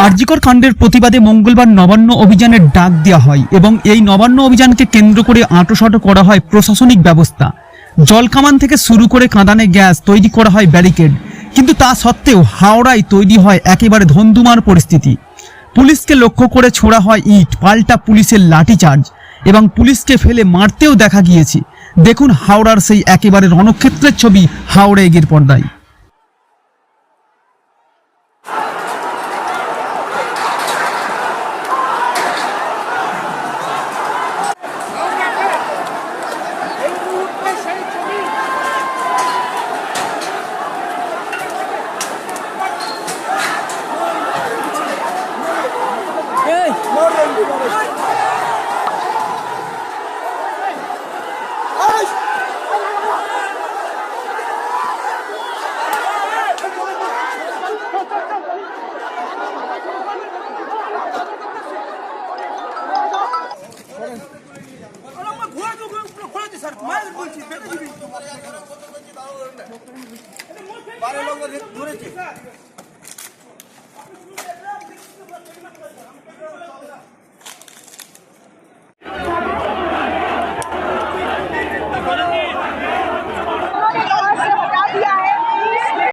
আরজিকর কাণ্ডের প্রতিবাদে মঙ্গলবার নবান্ন অভিযানের ডাক দেওয়া হয় এবং এই নবান্ন অভিযানকে কেন্দ্র করে আঁটোসাঁটো করা হয় প্রশাসনিক ব্যবস্থা। জলকামান থেকে শুরু করে কাঁদানে গ্যাস তৈরি করা হয় ব্যারিকেড, কিন্তু তা সত্ত্বেও হাওড়ায় তৈরি হয় একেবারে ধন্দুমার পরিস্থিতি। পুলিশকে লক্ষ্য করে ছোড়া হয় ইট, পাল্টা পুলিশের লাঠিচার্জ এবং পুলিশকে ফেলে মারতেও দেখা গিয়েছে। দেখুন হাওড়ার সেই একেবারে রণক্ষেত্রের ছবি হাওড়া এগের পর্দায়।